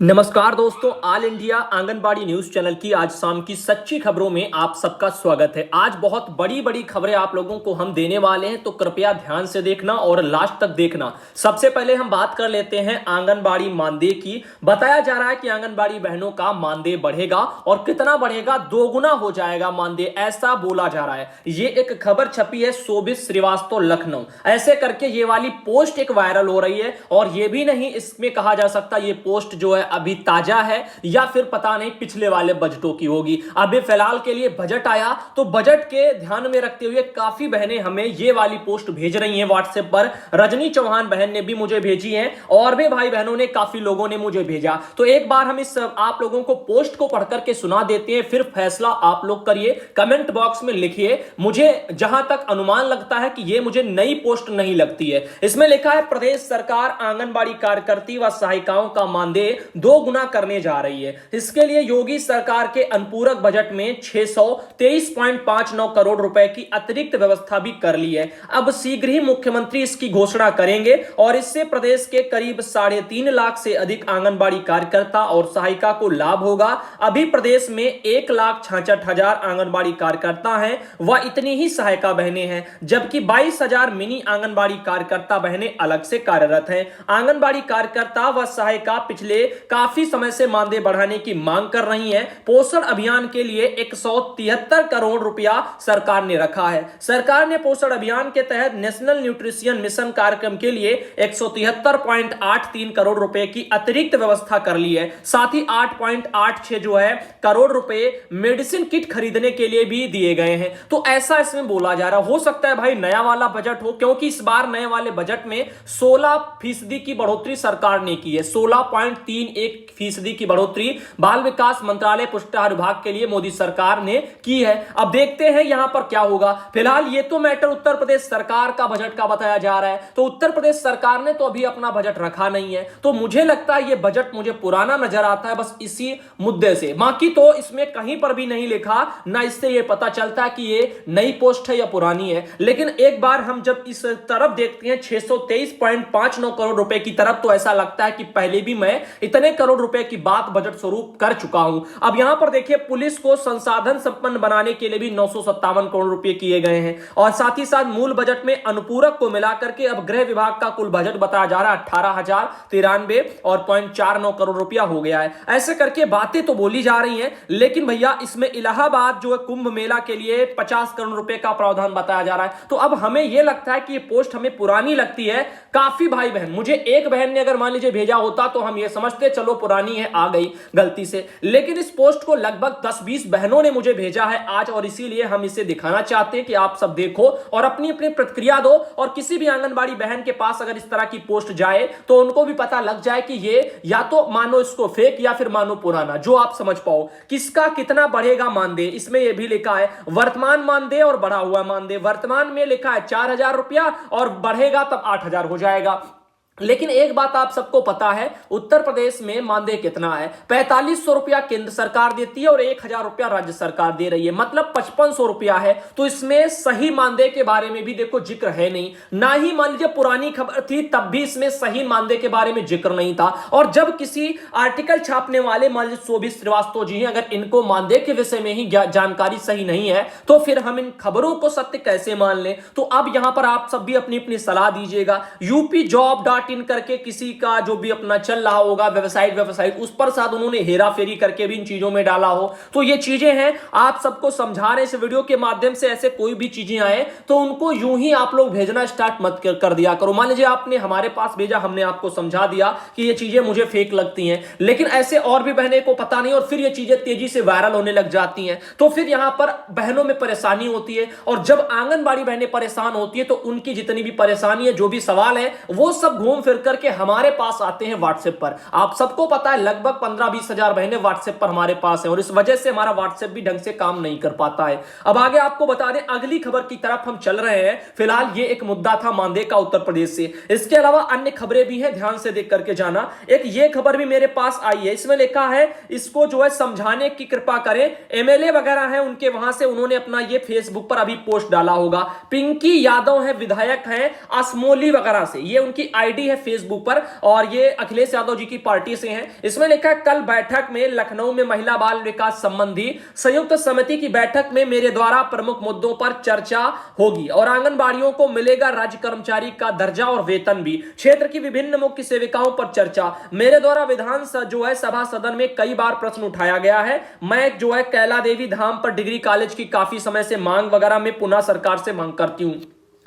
नमस्कार दोस्तों, all India anganwadi news channel की आज शाम की सच्ची खबरों में आप सबका स्वागत है। आज बहुत बड़ी बड़ी खबरें आप लोगों को हम देने वाले हैं, तो कृपया ध्यान से देखना और लास्ट तक देखना। सबसे पहले हम बात कर लेते हैं आंगनबाड़ी मानदेय की। बताया जा रहा है कि आंगनबाड़ी बहनों का मानदेय बढ़ेगा और कितना बढ़ेगा, दोगुना हो जाएगा मानदेय, ऐसा बोला जा रहा है। ये एक खबर छपी है शोभित श्रीवास्तव लखनऊ, ऐसे करके ये वाली पोस्ट एक वायरल हो रही है। और ये भी नहीं इसमें कहा जा सकता ये पोस्ट जो है अभी ताजा है या फिर पता नहीं पिछले वाले बजटों की होगी। अभी फिलहाल के लिए बजट आया, तो बजट के ध्यान में रखते हुए काफी बहनें हमें ये वाली पोस्ट भेज रही हैं व्हाट्सएप पर। रजनी चौहान बहन ने भी मुझे भेजी है और भी भाई बहनों ने, काफी लोगों ने मुझे भेजा। तो एक बार हम इस आप लोगों को पोस्ट को पढ़कर के सुना देते हैं, फिर फैसला आप लोग करिए। कमेंट बॉक्स में लिखिए। मुझे जहां तक अनुमान लगता है कि ये मुझे नई पोस्ट नहीं लगती है। इसमें लिखा है प्रदेश सरकार आंगनबाड़ी कार्यकर्ती व सहायिकाओं का मानदेय 2 गुना करने जा रही है। इसके लिए योगी सरकार के अनुपूरक बजट में 623.59 करोड़ रुपए की अतिरिक्त व्यवस्था भी कर ली है। अब शीघ्र ही मुख्यमंत्री इसकी घोषणा करेंगे और इससे प्रदेश के करीब 3.5 लाख से अधिक आंगनबाड़ी कार्यकर्ता और सहायिका को लाभ होगा। अभी प्रदेश में 1,66,000 आंगनबाड़ी कार्यकर्ता हैं व इतनी ही सहायिका बहनें हैं, जबकि 22,000 मिनी आंगनबाड़ी कार्यकर्ता बहनें अलग से कार्यरत हैं। आंगनबाड़ी कार्यकर्ता व सहायिका पिछले काफी समय से मानदेय बढ़ाने की मांग कर रही हैं। पोषण अभियान के लिए 173 करोड़ रुपया सरकार ने रखा है। सरकार ने पोषण अभियान के तहत नेशनल न्यूट्रिशन मिशन कार्यक्रम के लिए 173.83 करोड़ रुपए की अतिरिक्त व्यवस्था कर ली है। साथ ही 8.86 जो है करोड़ रुपए मेडिसिन किट खरीदने के लिए भी दिए गए हैं। तो ऐसा इसमें बोला जा रहा हो सकता है भाई नया वाला बजट हो, क्योंकि इस बार नए वाले बजट में 16% की बढ़ोतरी सरकार ने की है। 16.31% की बढ़ोतरी बाल विकास मंत्रालय पुष्टाहार विभाग के लिए मोदी सरकार ने की है। अब देखते हैं यहां पर क्या होगा। फिलहाल ये तो मैटर उत्तर प्रदेश सरकार का बजट का बताया जा रहा है, तो उत्तर प्रदेश सरकार ने तो अभी अपना बजट रखा नहीं है, तो मुझे लगता है ये बजट मुझे पुराना नजर आता है बस इसी मुद्दे से। बाकी तो इसमें कहीं पर भी नहीं लिखा, ना इससे ये पता चलता है कि ये नई पोस्ट है या पुरानी है। लेकिन एक बार हम जब इस तरफ देखते हैं 623.59 करोड़ रुपए की तरफ, तो ऐसा लगता है कि पहले भी मैं इतने करोड़ रुपए की बात बजट स्वरूप कर चुका हूं। अब यहां पर देखिए पुलिस को संसाधन संपन्न बनाने के लिए भी 957 करोड़ रुपए किए गए हैं और साथ ही साथ मूल बजट में अनुपूरक को मिलाकर के अब गृह विभाग का कुल बजट बताया जा रहा है 18,093.49 करोड़ रुपया हो गया है। ऐसे करके बातें तो बोली जा रही हैं, लेकिन भैया इसमें इलाहाबाद जो है कुंभ मेला के लिए 50 करोड़ रुपए का प्रावधान बताया जा रहा है। तो अब हमें यह लगता है कि ये पोस्ट हमें पुरानी लगती है। काफी भाई बहन, मुझे एक बहन ने अगर मान लीजिए भेजा होता तो हम ये समझते चलो पुरानी है, आ गई गलती से, लेकिन इस पोस्ट को लगभग 10-20 बहनों ने मुझे भेजा है आज, और इसीलिए हम इसे दिखाना चाहते हैं कि आप सब देखो और अपनी अपनी प्रतिक्रिया दो। और किसी भी आंगनबाड़ी बहन के पास अगर इस तरह की पोस्ट जाए तो उनको भी पता लग जाए कि ये या तो मानो इसको फेक या फिर मानो पुराना, जो आप समझ पाओ किसका कितना बढ़ेगा मानदेय। इसमें यह भी लिखा है वर्तमान मानदेय और बढ़ा हुआ मानदेय। वर्तमान में लिखा है 4,000 रुपया और बढ़ेगा तब 8,000 हो जाएगा। लेकिन एक बात आप सबको पता है उत्तर प्रदेश में मानदेय कितना है। 4500 रुपया केंद्र सरकार देती है और 1,000 रुपया राज्य सरकार दे रही है, मतलब 5500 रुपया है। तो इसमें सही मानदेय के बारे में भी देखो जिक्र है नहीं, ना ही मान लीजिए पुरानी खबर थी तब भी इसमें सही मानदेय के बारे में जिक्र नहीं था। और जब किसी आर्टिकल छापने वाले मान लीजिए शोभित श्रीवास्तव जी हैं, अगर इनको मानदेय के विषय में ही जानकारी सही नहीं है तो फिर हम इन खबरों को सत्य कैसे मान लें। तो अब यहां पर आप सब भी अपनी अपनी सलाह दीजिएगा। यूपी जॉब इन करके किसी का जो भी अपना चल रहा होगा वेबसाइट उस पर शायद उन्होंने हेरा फेरी करके भी इन चीजों में डाला हो। तो ये चीजें हैं, आप सबको समझा रहे हैं इस वीडियो के माध्यम से। ऐसे कोई भी चीजें आए तो उनको यूं ही आप लोग भेजना स्टार्ट मत कर दिया करो। मान लीजिए आपने हमारे पास भेजा, हमने आपको समझा दिया कि ये चीजें मुझे फेक लगती हैं, लेकिन ऐसे और भी बहनें को पता नहीं और फिर ये चीजें तेजी से वायरल होने लग जाती हैं, तो फिर यहां पर बहनों में परेशानी होती है। और जब आंगनबाड़ी बहनें परेशान होती है तो उनकी जितनी भी परेशानी है, जो भी सवाल है, वो सब घूम फिर करके हमारे पास आते हैं व्हाट्सएप पर। आप सबको पता है लगभग 15-20 हजार बहनें व्हाट्सएप पर हमारे पास हैं और इस वजह से हमारा व्हाट्सएप भी ढंग से काम नहीं कर पाता है। अब आगे आपको बता दें, अगली खबर की तरफ हम चल रहे हैं। फिलहाल ये एक मुद्दा था मानदेय का उत्तर प्रदेश से, इसके अलावा अन्य खबरें भी हैं, ध्यान से देख करके जाना। एक ये खबर भी मेरे पास आई है, इसमें लिखा है इसको जो है समझाने की कृपा करें। एमएलए वगैरह हैं उनके, वहां से उन्होंने अपना ये फेसबुक पर अभी पोस्ट डाला होगा। पिंकी यादव है, विधायक है असमोली वगैरह से, ये उनकी आईडी डाली है फेसबुक पर, और ये अखिलेश यादव जी की पार्टी से है। इसमें लिखा है, कल बैठक में लखनऊ में महिला बाल विकास संबंधी संयुक्त समिति की बैठक में मेरे द्वारा प्रमुख मुद्दों पर चर्चा होगी और आंगनबाड़ियों को मिलेगा राज्य कर्मचारी का दर्जा और वेतन भी। क्षेत्र की विभिन्न मुख्य सेविकाओं पर चर्चा। मेरे द्वारा विधान जो है सभा सदन में कई बार प्रश्न उठाया गया है। मैं जो है कैला देवी धाम पर डिग्री कॉलेज की काफी समय से मांग वगैरह में पुनः सरकार से मांग करती हूं।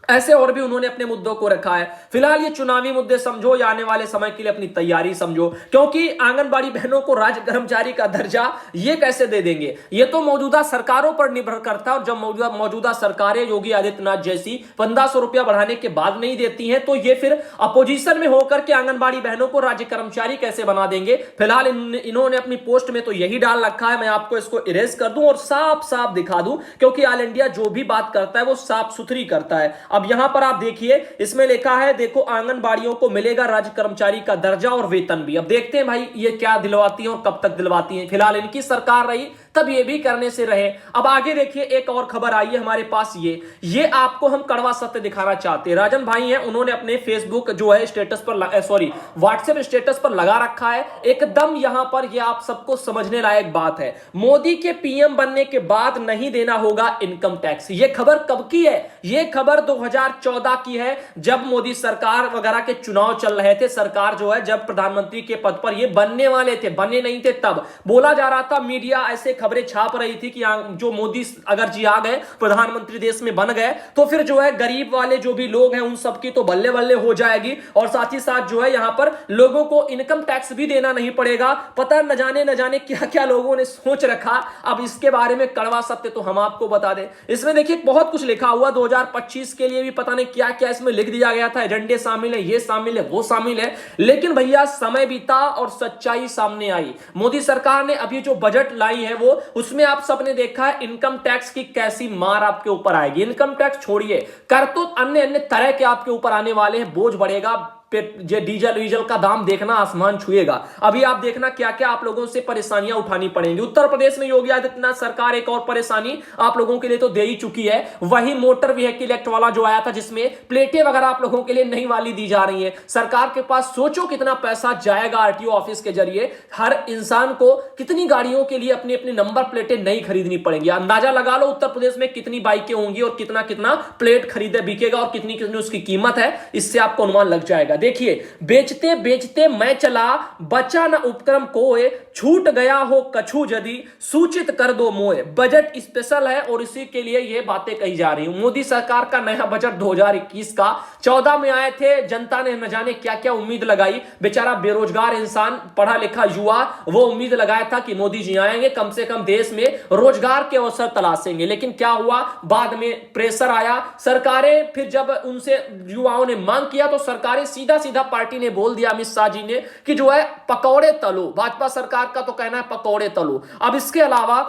ऐसे और भी उन्होंने अपने मुद्दों को रखा है। फिलहाल ये चुनावी मुद्दे समझो या आने वाले समय के लिए अपनी तैयारी समझो, क्योंकि आंगनबाड़ी बहनों को राज्य कर्मचारी का दर्जा ये कैसे दे देंगे, ये तो मौजूदा सरकारों पर निर्भर करता है। और जब मौजूदा सरकारें योगी आदित्यनाथ जैसी 1500 रुपया बढ़ाने के बाद नहीं देती हैं, तो ये फिर अपोजिशन में होकर के आंगनबाड़ी बहनों को राज्य कर्मचारी कैसे बना देंगे। फिलहाल इन्होंने अपनी पोस्ट में तो यही डाल रखा है। मैं आपको इसको इरेज कर दूं और साफ साफ दिखा दूं, क्योंकि ऑल इंडिया जो भी बात करता है वो साफ सुथरी करता है। अब यहां पर आप देखिए, इसमें लिखा है, देखो, आंगनबाड़ियों को मिलेगा राज्य कर्मचारी का दर्जा और वेतन भी। अब देखते हैं भाई ये क्या दिलवाती है और कब तक दिलवाती है। फिलहाल इनकी सरकार रही तब ये भी करने से रहे। अब आगे देखिए, एक और खबर आई है हमारे पास, ये आपको हम कड़वा सत्य दिखाना चाहते हैं। राजन भाई हैं, उन्होंने अपने फेसबुक जो है स्टेटस पर व्हाट्सएप स्टेटस पर लगा रखा है एकदम। यहां पर ये आप सबको समझने लायक बात है। मोदी के पीएम बनने के बाद नहीं देना होगा इनकम टैक्स। ये खबर कब की है? ये खबर 2014 की है, जब मोदी सरकार वगैरह के चुनाव चल रहे थे। सरकार जो है जब प्रधानमंत्री के पद पर ये बनने वाले थे, बने नहीं थे, तब बोला जा रहा था, मीडिया ऐसे खबरें छाप रही थी कि जो मोदी अगर जी आ गए, प्रधानमंत्री देश में बन गए, तो फिर जो है गरीब वाले जो भी लोग हैं उन सबकी तो बल्ले बल्ले हो जाएगी, और साथ ही साथ जो है यहां पर लोगों को इनकम टैक्स भी देना नहीं पड़ेगा। पता न जाने क्या क्या लोगों ने सोच रखा। अब इसके बारे में कड़वा सत्य तो हम आपको बता दें। इसमें देखिए बहुत कुछ लिखा हुआ, 2025 के लिए भी पता नहीं क्या क्या इसमें लिख दिया गया था। एजेंडे शामिल है, ये शामिल है, वो शामिल है। लेकिन भैया समय बीता और सच्चाई सामने आई। मोदी सरकार ने अभी जो बजट लाई है उसमें आप सबने देखा है इनकम टैक्स की कैसी मार आपके ऊपर आएगी। इनकम टैक्स छोड़िए, कर तो अन्य तरह के आपके ऊपर आने वाले हैं, बोझ बढ़ेगा, डीजल का दाम देखना आसमान छुएगा। अभी आप देखना क्या क्या आप लोगों से परेशानियां उठानी पड़ेंगी। उत्तर प्रदेश में योगी आदित्यनाथ सरकार एक और परेशानी आप लोगों के लिए तो दे ही चुकी है, वही मोटर व्हीकल एक्ट वाला जो आया था, जिसमें प्लेटें वगैरह आप लोगों के लिए नई वाली दी जा रही है। सरकार के पास सोचो कितना पैसा जाएगा आरटीओ ऑफिस के जरिए। हर इंसान को कितनी गाड़ियों के लिए अपनी अपनी नंबर प्लेटें नई खरीदनी पड़ेंगी। अंदाजा लगा लो उत्तर प्रदेश में कितनी बाइकें होंगी और कितना कितना प्लेट खरीदे बिकेगा और कितनी कितनी उसकी कीमत है, इससे आपको अनुमान लग जाएगा। देखिए, बेचते बेचते मैं चला, बचा न उपक्रम कोए, छूट गया हो कछु यदि, सूचित कर दो मोए। बजट स्पेशल है और इसी के लिए ये बातें कही जा रही हैं। मोदी सरकार का नया बजट 2021 का 14 में आए थे। जनता ने न जाने क्या क्या उम्मीद लगाई। बेचारा बेरोजगार इंसान, पढ़ा लिखा युवा, वो उम्मीद लगाया था कि मोदी जी आएंगे, कम से कम देश में रोजगार के अवसर तलाशेंगे। लेकिन क्या हुआ, बाद में प्रेशर आया। सरकारें फिर जब उनसे युवाओं ने मांग किया तो सरकारें सीधा सीधा पार्टी ने बोल दिया, अमित शाह जी ने, कि जो है पकौड़े तलो। भाजपा सरकार का तो कहना है पकौड़े तलो। अब इसके अलावा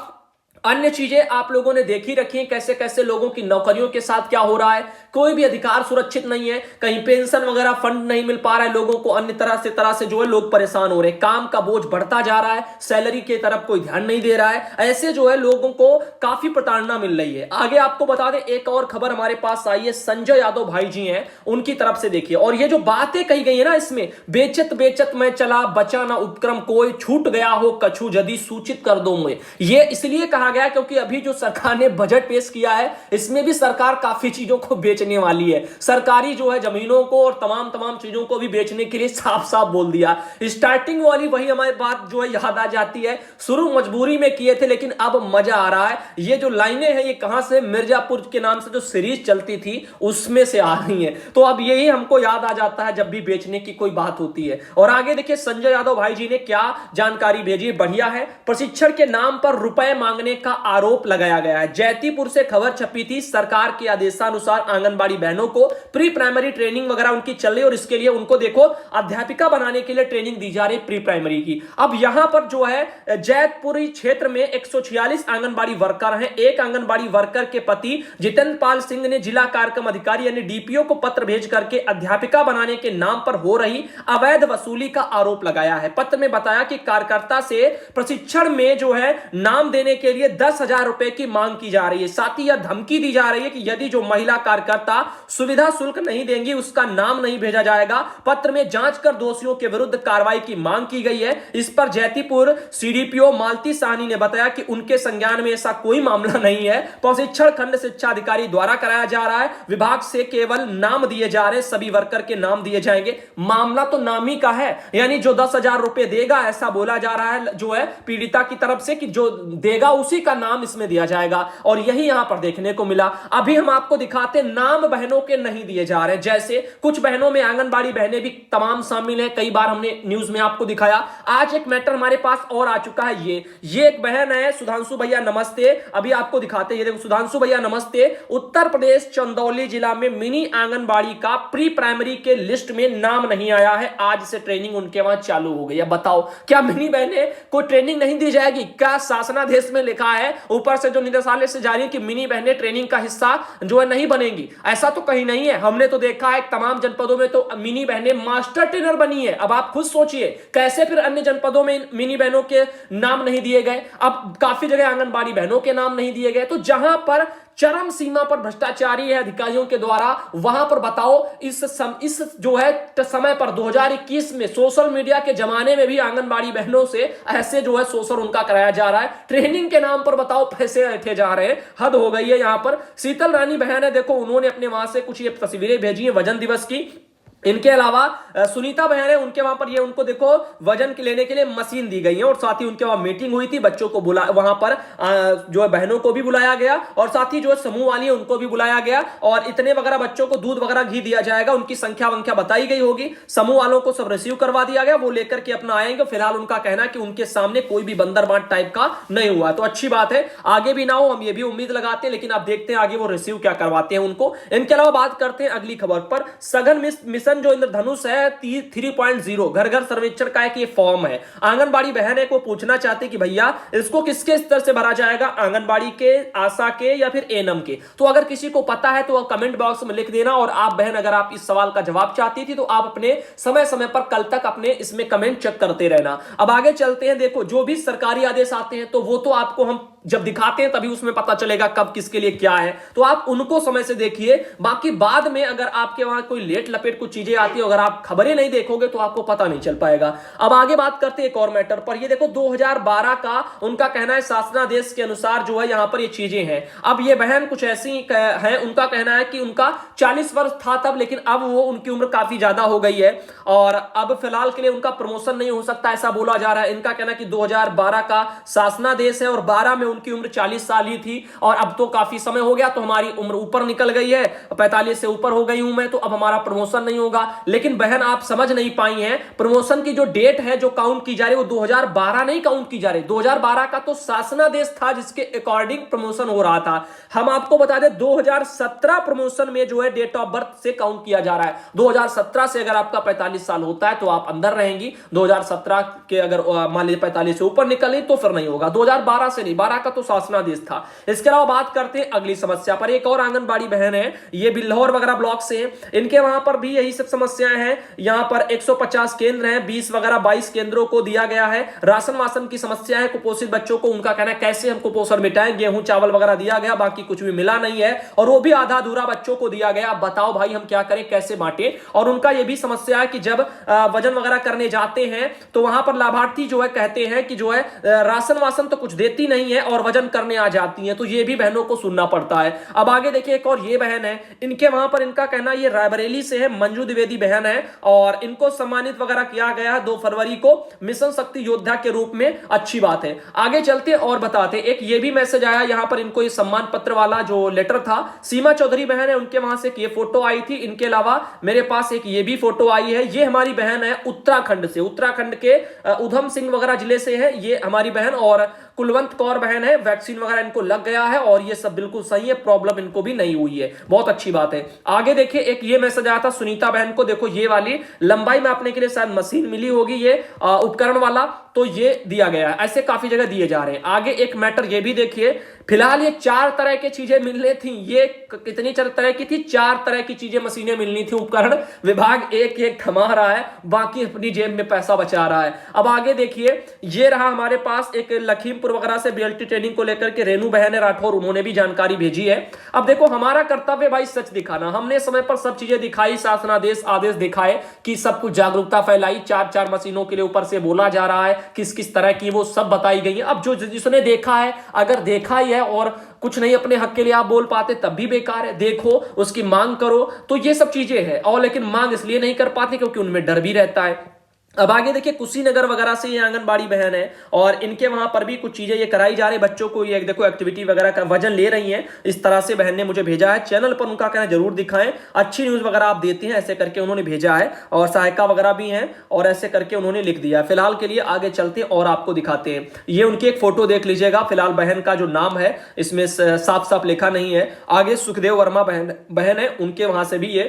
अन्य चीजें आप लोगों ने देखी रखी हैं, कैसे कैसे लोगों की नौकरियों के साथ क्या हो रहा है। कोई भी अधिकार सुरक्षित नहीं है, कहीं पेंशन वगैरह फंड नहीं मिल पा रहा है लोगों को, अन्य तरह से जो है लोग परेशान हो रहे हैं। काम का बोझ बढ़ता जा रहा है, सैलरी की तरफ कोई ध्यान नहीं दे रहा है। ऐसे जो है लोगों को काफी प्रताड़ना मिल रही है। आगे आपको बता दें, एक और खबर हमारे पास आई है, संजय यादव भाई जी हैं, उनकी तरफ से देखिए। और ये जो बातें कही गई है ना इसमें, बेचत बेचत मैं चला, बचा ना उपक्रम कोई, छूट गया हो कछु यदि, सूचित कर दो मुझे। ये इसलिए कहा गया क्योंकि अभी जो सरकार ने बजट पेश किया है, इसमें भी सरकार काफी चीजों को बेचने वाली है। सरकारी जो है जमीनों को और तमाम चीजों को भी बेचने के लिए साफ साफ बोल दिया। स्टार्टिंग वाली वही हमारी बात जो है याद आ जाती है, शुरू मजबूरी में किए थे लेकिन अब मजा आ रहा है। ये जो लाइनें हैं ये कहां से, मिर्जापुर के नाम से जो सीरीज चलती थी उसमें से आ रही है। तो अब यही हमको याद आ जाता है जब भी बेचने की कोई बात होती है। और आगे देखिए, संजय यादव भाई जी ने क्या जानकारी भेजी, बढ़िया है। प्रशिक्षण के नाम पर रुपए मांगने का आरोप लगाया गया है। जैतीपुर से खबर छपी थी, सरकार के आदेशानुसार आंगनबाड़ी बहनों को प्री प्राइमरी ट्रेनिंग वगैरह उनकी चल रही, और इसके लिए उनको देखो अध्यापिका बनाने के लिए ट्रेनिंग दी जा रही प्री प्राइमरी की। अब यहां पर जो है जैतपुरी क्षेत्र में 146 आंगनबाड़ी वर्कर हैं। एक आंगनबाड़ी वर्कर के पति जितेंद्र पाल सिंह ने जिला कार्यक्रम अधिकारी यानी डीपीओ को पत्र भेज करके अध्यापिका बनाने के नाम पर हो रही अवैध वसूली का आरोप लगाया है। पत्र में बताया कि कार्यकर्ता से प्रशिक्षण में जो है नाम देने के लिए 10,000 रुपए की मांग की जा रही है। साथ ही यह धमकी दी जा रही है कि यदि जो महिला कार्यकर्ता सुविधा शुल्क नहीं देंगी उसका नाम नहीं भेजा जाएगा। पत्र में जांच कर दोषियों के विरुद्ध कार्रवाई की मांग की गई है। इस पर जैतीपुर सीडीपीओ मालती साहनी ने बताया कि उनके संज्ञान में ऐसा कोई मामला नहीं है। प्रशिक्षण खंड शिक्षा अधिकारी द्वारा कराया जा रहा है। विभाग से केवल नाम दिए जा रहे हैं, सभी वर्कर के नाम दिए जाएंगे। मामला तो नाम ही का है, यानी जो 10,000 रुपए देगा ऐसा बोला जा रहा है जो है पीड़िता की तरफ से कि जो देगा उसी का नाम इसमें दिया जाएगा, और यही यहां पर देखने को मिला। अभी हम आपको दिखाते, नाम बहनों के नहीं दिए जा रहे, जैसे कुछ बहनों में आंगनबाड़ी बहनें भी तमाम शामिल है। कई बार हमने न्यूज में आपको दिखाया। आज एक मैटर हमारे पास और आ चुका है। ये एक बहन है, सुधांशु भैया नमस्ते, अभी आपको दिखाते हैं। ये देखो सुधांशु भैया नमस्ते, उत्तर प्रदेश चंदौली जिला में मिनी आंगनबाड़ी का प्री प्राइमरी के लिस्ट में नाम नहीं आया है। आज से ट्रेनिंग उनके वहां चालू हो गई है। बताओ, क्या मिनी बहने को ट्रेनिंग नहीं दी जाएगी? क्या शासनादेश में लिखा है ऊपर से जो निदेशालय से जारी है कि मिनी बहने ट्रेनिंग का हिस्सा जो है नहीं बनेंगी? ऐसा तो कहीं नहीं है। हमने तो देखा है तमाम जनपदों में तो मिनी बहने मास्टर ट्रेनर बनी है। अब आप खुद सोचिए कैसे फिर अन्य जनपदों में मिनी बहनों के नाम नहीं दिए गए। अब काफी जगह आंगनबाड़ी बहनों के नाम नहीं दिए गए। तो जहां पर चरम सीमा पर भ्रष्टाचारी है अधिकारियों के द्वारा, वहां पर बताओ इस जो है समय पर 2021 में सोशल मीडिया के जमाने में भी आंगनबाड़ी बहनों से ऐसे जो है शोषण उनका कराया जा रहा है। ट्रेनिंग के नाम पर बताओ पैसे ऐंठे जा रहे हैं। हद हो गई है। यहां पर शीतल रानी बहन है, देखो उन्होंने अपने वहां से कुछ ये तस्वीरें भेजी है वजन दिवस की। इनके अलावा सुनीता बहन है, उनके वहां पर ये उनको देखो वजन लेने के लिए मशीन दी गई है, और साथ ही उनके वहां मीटिंग हुई थी। बच्चों को वहां पर जो है बहनों को भी बुलाया गया, और साथ ही जो है समूह वाली है उनको भी बुलाया गया, और इतने वगैरह बच्चों को दूध वगैरह घी दिया जाएगा। उनकी संख्या वंख्या बताई गई होगी। समूह वालों को सब रिसीव करवा दिया गया, वो लेकर के अपना आएंगे। फिलहाल उनका कहना है कि उनके सामने कोई भी बंदर बांट टाइप का नहीं हुआ, तो अच्छी बात है। आगे भी ना हो, हम ये भी उम्मीद लगाते हैं, लेकिन आप देखते हैं आगे वो रिसीव क्या करवाते हैं उनको। इनके अलावा बात करते हैं अगली खबर पर। सघन मिशन जो इंद्रधनुष 3.0 घर घर सर्वेक्षण का एक ये फॉर्म है। आंगनबाड़ी बहन है को पूछना चाहते कि भैया इसको किसके स्तर से भरा जाएगा, आंगनबाड़ी के, आशा के, या फिर एएनएम के? तो अगर किसी को पता है तो कमेंट बॉक्स में लिख देना। और आप बहन अगर आप इस सवाल का जवाब चाहती थी तो आप अपने समय समय पर कल तक अपने इसमें कमेंट चेक करते रहना। अब आगे चलते हैं। देखो जो भी सरकारी आदेश आते हैं तो वो तो आपको हम जब दिखाते हैं तभी उसमें पता चलेगा कब किसके लिए क्या है, तो आप उनको समय से देखिए। बाकी बाद में अगर आपके वहां कोई लेट लपेट कुछ चीजें आती है, अगर आप खबरें नहीं देखोगे तो आपको पता नहीं चल पाएगा। अब आगे बात करते हैं एक और मैटर पर। ये देखो 2012 का उनका कहना है शासनादेश के अनुसार जो है यहां पर ये चीजें हैं। अब ये बहन कुछ ऐसी है, उनका कहना है कि उनका 40 वर्ष था तब, लेकिन अब वो उनकी उम्र काफी ज्यादा हो गई है, और अब फिलहाल के लिए उनका प्रमोशन नहीं हो सकता, ऐसा बोला जा रहा है। इनका कहना है कि 2012 का शासनादेश है और 12 में उनकी उम्र 40 साल ही थी, और अब तो काफी समय हो गया, तो हमारी उम्र ऊपर निकल गई है, 45 से ऊपर हो गई हूं मैं, तो अब हमारा प्रमोशन नहीं होगा। लेकिन बहन आप समझ नहीं पाई हैं, प्रमोशन की जो डेट है जो काउंट की जा रही है वो 2012 नहीं काउंट की जा रही। 2012 का तो शासनादेश था जिसके अकॉर्डिंग प्रमोशन हो रहा था। हम आपको बता दें 2017 प्रमोशन में जो है डेट ऑफ बर्थ से काउंट किया जा रहा है। 2017 से अगर आपका 45 साल होता है तो आप अंदर रहेंगी। 2017 के अगर मान लीजिए 45 से ऊपर निकले तो फिर नहीं होगा। 2012 से नहीं, 12 का तो शासनादेश था। इसके अलावा बात करते हैं अगली समस्या पर। एक और आंगनबाड़ी बहन है, ये बिल्हौर वगैरह ब्लॉक से है। इनके वहां पर भी यही सब समस्याएं हैं। यहां पर 150 केंद्र हैं, 20 वगैरह 22 केंद्रों को दिया गया है। राशन वासन की समस्या है, कुपोषित बच्चों को उनका कहना है कैसे हम कुपोषण मिटाएं। गेहूं चावल वगैरह दिया गया, बाकी कुछ भी मिला नहीं है, और वो भी आधा अधूरा बच्चों को दिया गया। बताओ भाई हम क्या करें, कैसे बांटे। और उनका यह भी समस्या है कि जब वजन वगैरह करने जाते हैं तो वहां पर लाभार्थी जो है कहते हैं कि जो है राशन वासन तो कुछ देती नहीं है और वजन करने आ जाती हैं, तो ये भी बहनों को सुनना पड़ता है। अब आगे देखिए एक और ये बहन है, इनके वहां पर इनका कहना ये रायबरेली से है, मंजू द्विवेदी बहन है, और इनको सम्मानित वगैरह किया गया है 2 फरवरी को मिशन शक्ति योद्धा के रूप में। अच्छी बात है। आगे चलते और बताते, एक ये भी मैसेज आया यहां पर इनको, ये सम्मान पत्र वाला जो लेटर था। सीमा चौधरी बहन है, उनके वहां से ये फोटो आई थी। इनके अलावा मेरे पास एक ये भी फोटो आई है। ये हमारी बहन है उत्तराखंड से, उत्तराखंड के उधम सिंह वगैरह जिले से है ये हमारी बहन, और कुलवंत कौर बहन है। वैक्सीन वगैरह इनको लग गया है और ये सब बिल्कुल सही है, प्रॉब्लम इनको भी नहीं हुई है, बहुत अच्छी बात है। आगे देखिए एक ये मैसेज आया था सुनीता बहन को, देखो ये वाली लंबाई में आपने के लिए शायद मशीन मिली होगी, ये उपकरण वाला, तो ये दिया गया है। ऐसे काफी जगह दिए जा रहे हैं। आगे एक मैटर ये भी देखिए, फिलहाल ये 4 तरह की चीजें मिलनी थी। ये कितनी तरह की थी? 4 तरह की चीजें मशीनें मिलनी थी। उपकरण विभाग एक एक थमा रहा है, बाकी अपनी जेब में पैसा बचा रहा है। अब आगे देखिए, ये रहा हमारे पास एक लखीमपुर जोधपुर वगैरह से बीएलटी ट्रेनिंग को लेकर के रेणु बहन है राठौर, उन्होंने भी जानकारी भेजी है। अब देखो हमारा कर्तव्य भाई सच दिखाना, हमने समय पर सब चीजें दिखाई, शासनादेश आदेश दिखाए कि सब कुछ जागरूकता फैलाई, 4-4 मशीनों के लिए ऊपर से बोला जा रहा है, किस किस तरह की वो सब बताई गई है। अब जो जिसने देखा है, अगर देखा ही है और कुछ नहीं अपने हक के लिए आप बोल पाते तब भी बेकार है। देखो उसकी मांग करो, तो ये सब चीजें हैं। और लेकिन मांग इसलिए नहीं कर पाते क्योंकि उनमें डर भी रहता है। अब आगे देखिए कुशीनगर वगैरह से ये आंगनबाड़ी बहन है और इनके वहां पर भी कुछ चीजें ये कराई जा रही है बच्चों को। ये देखो एक्टिविटी वगैरह का वजन ले रही हैं, इस तरह से बहन ने मुझे भेजा है। चैनल पर उनका कहना जरूर दिखाएं, अच्छी न्यूज वगैरह आप देते हैं, ऐसे करके उन्होंने भेजा है। और सहायिका वगैरह भी हैं और ऐसे करके उन्होंने लिख दिया है। फिलहाल के लिए आगे चलते और आपको दिखाते हैं। ये उनकी एक फोटो देख लीजिएगा। फिलहाल बहन का जो नाम है इसमें साफ साफ लिखा नहीं है। आगे सुखदेव वर्मा बहन है, उनके वहां से भी ये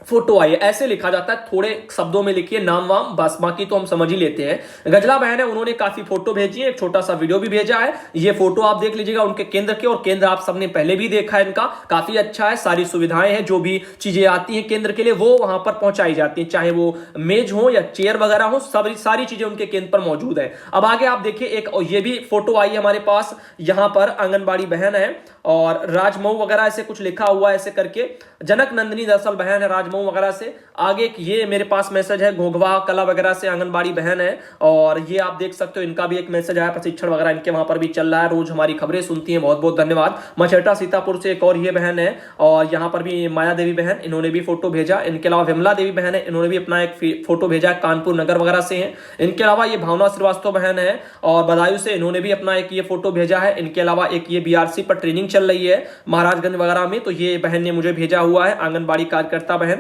फोटो आई है। ऐसे लिखा जाता है, थोड़े शब्दों में लिखिए नाम वाम, बस बाकी तो हम समझ ही लेते हैं। गजला बहन है, उन्होंने काफी फोटो भेजी है, एक छोटा सा वीडियो भी भेजा है। ये फोटो आप देख लीजिएगा उनके केंद्र के, और केंद्र आप सबने पहले भी देखा है, इनका काफी अच्छा है। सारी सुविधाएं हैं, जो भी चीजें आती हैं केंद्र के लिए वो वहां पर पहुंचाई जाती है, चाहे वो मेज हो या चेयर वगैरह हो, सब सारी चीजें उनके केंद्र पर मौजूद है। अब आगे आप देखिए एक ये भी फोटो आई है हमारे पास, यहां पर आंगनबाड़ी बहन है और राजमऊ वगैरह ऐसे कुछ लिखा हुआ है, ऐसे करके जनक नंदिनी दरअसल बहन है राजमऊ वगैरह से। आगे ये मेरे पास मैसेज है घोघवा कला वगैरह से आंगनबाड़ी बहन है, और ये आप देख सकते हो इनका भी एक मैसेज आया, प्रशिक्षण वगैरह इनके वहां पर भी चल रहा है। रोज हमारी खबरें सुनती हैं, बहुत बहुत धन्यवाद। मछेटा सीतापुर से एक और ये बहन है, और यहाँ पर भी माया देवी बहन, इन्होंने भी फोटो भेजा। इनके अलावा विमला देवी बहन है, इन्होंने भी अपना एक फोटो भेजा, कानपुर नगर वगैरह से है। इनके अलावा ये भावना श्रीवास्तव बहन है और बदायूं से, इन्होंने भी अपना एक ये फोटो भेजा है। इनके अलावा एक ये बीआरसी पर ट्रेनिंग चल रही है महाराजगंज वगैरह में, तो ये बहन ने मुझे भेजा हुआ है, आंगनबाड़ी कार्यकर्ता बहन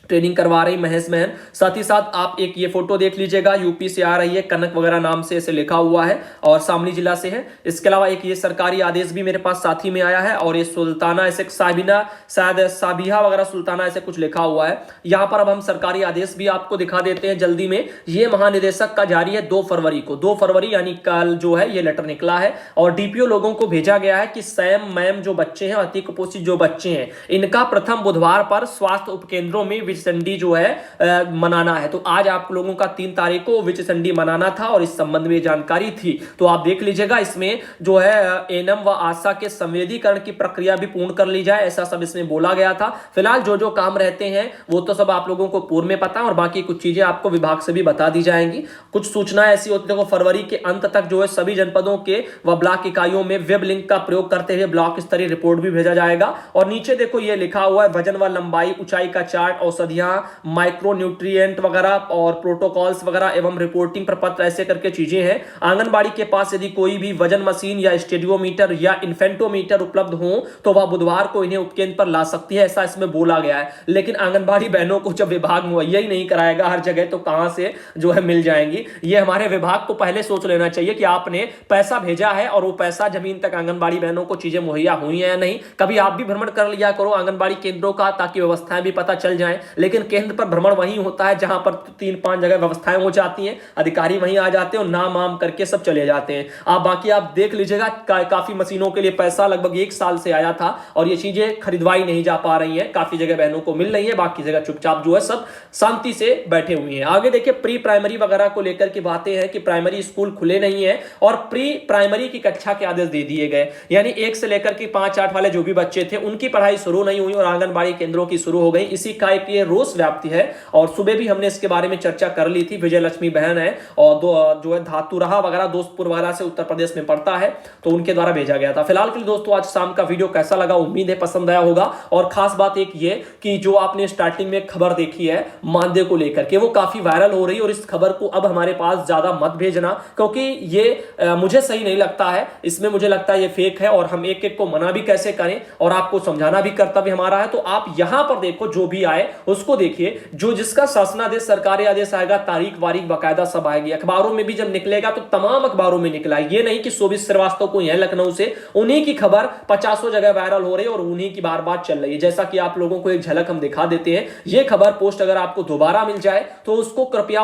ट्रेनिंग करवा रही महेश बहन। साथ ही साथ आप एक ये फोटो देख लीजिएगा, यूपी से आ रही है, कनक वगैरह नाम से इसे लिखा हुआ है और शामली जिला से है। इसके अलावा एक ये सरकारी आदेश भी मेरे पास साथी में आया है, और ये सुल्ताना ऐसे साबिना शायद साबिहा वगैरह सुल्ताना ऐसे कुछ लिखा हुआ है। यहाँ पर अब हम सरकारी आदेश भी आपको दिखा देते हैं जल्दी में। ये महानिदेशक का जारी है 2 फरवरी को, 2 फरवरी यानी कल जो है ये लेटर निकला है, और डीपीओ लोगों को भेजा गया है कि सैम मैम जो बच्चे हैं, अति कुपोषित जो बच्चे हैं, इनका प्रथम बुधवार पर स्वास्थ्य उपकेंद्रों में विचसंडी जो है मनाना है। तो आज आप लोगों का 3 तारीख को विचसंडी मनाना था और इस संबंध में जानकारी थी, तो आप देख लीजिएगा। इसमें जो है एनएम व आशा के संवेदीकरण की प्रक्रिया भी पूर्ण कर ली जाए, ऐसा सब इसमें बोला गया था। फिलहाल जो जो काम रहते हैं वो तो सब आप लोगों को पूर्व में पता है, और बाकी कुछ चीजें आपको विभाग से भी बता दी जाएंगी। कुछ सूचनाएं ऐसी होती है, देखो फरवरी के अंत तक जो है सभी जनपदों के व ब्लॉक इकाइयों में वेब लिंक का प्रयोग करते हुए ब्लॉक स्तरीय रिपोर्ट भी भेजा जाएगा। और नीचे देखो ये लिखा हुआ है वजन व लंबाई, ऊंचाई का चार्ट, औषधियां, माइक्रो न्यूट्रिएंट वगैरह और प्रोटोकॉल्स वगैरह एवं रिपोर्टिंग प्रपत्र, ऐसे करके चीजें हैं। आंगनबाड़ी के पास यदि कोई भी वजन मशीन या स्टेडियोमीटर या इन्फेंटोमीटर उपलब्ध हो तो वह बुधवार को इन्हें उपकेंद्र पर ला सकती है, ऐसा इसमें बोला गया है। लेकिन आंगनबाड़ी बहनों को जब विभाग मुहैया ही नहीं कराएगा हर जगह, तो कहां से जो है मिल जाएंगी। ये हमारे विभाग को पहले सोच लेना चाहिए कि आपने पैसा भेजा है और वो पैसा जमीन तक आंगनबाड़ी बहनों को चीजें मुहैया हुई है या नहीं। कभी आप भी भ्रमण कर लिया करो आंगनबाड़ी केंद्रों का, ताकि व्यवस्थाएं भी पता चल जाएं। लेकिन केंद्र पर भ्रमण वहीं होता है जहां पर 3-5 जगह व्यवस्थाएं हो जाती हैं, अधिकारी वहीं आ जाते हैं और नाम आम करके सब चले जाते हैं। आप बाकी आप देख लीजिएगा, काफी मशीनों के लिए पैसा लगभग 1 साल से आया था और ये चीजें खरीदवाई नहीं जा पा रही हैं। काफी जगह बहनों को मिल रही है, बाकी जगह चुपचाप जो है सब शांति से बैठे हुए हैं। आगे देखिए प्री प्राइमरी वगैरह को लेकर की बातें हैं कि प्राइमरी स्कूल खुले नहीं है और प्री प्राइमरी की कक्षा के आदेश दे दिए गए, यानी 1 से लेकर के 5-8 वाले जो भी बच्चे थे उनकी पढ़ाई शुरू नहीं हुई और आंगनबाड़ी केंद्रों की शुरू हो गई। इसी का एक ये रोष व्याप्ति है, और सुबह भी हमने इसके बारे में चर्चा कर ली थी। विजय लक्ष्मी बहन है और जो है धातुराहा वगैरह दोस्तपुर वगैरह से उत्तर प्रदेश में पड़ता है, तो उनके द्वारा भेजा गया था। फिलहाल के लिए दोस्तों आज शाम का वीडियो कैसा लगा, उम्मीद है पसंद आया होगा। और खास बात एक ये कि जो आपने स्टार्टिंग में खबर देखी है मानदेय को लेकर के, वो काफी वायरल हो रही है, और इस खबर को अब हमारे पास ज्यादा मत भेजना, क्योंकि ये मुझे सही नहीं लगता है। इसमें मुझे लगता है ये फेक है, और हम एक एक को मना भी कैसे करें और आपको समझाना भी कर्तव्य हमारा है। तो आप यहां पर देखो, जो भी आए उसको देखिए, जो जिसका शासनादेश सरकारी आदेश आएगा, तारीख वारीख बाकायदा सब आएगी। अखबारों में भी जब निकलेगा तो तमाम अखबारों में निकला है, ये नहीं कि शोभित श्रीवास्तव को यह लखनऊ से उन्हीं की खबर 50 जगह वायरल हो रही है और उन्हीं की बार बार चल रही है। जैसा कि आप लोगों को एक झलक हम दिखा देते हैं, ये खबर पोस्ट अगर आपको दोबारा मिल जाए तो उसको कृपया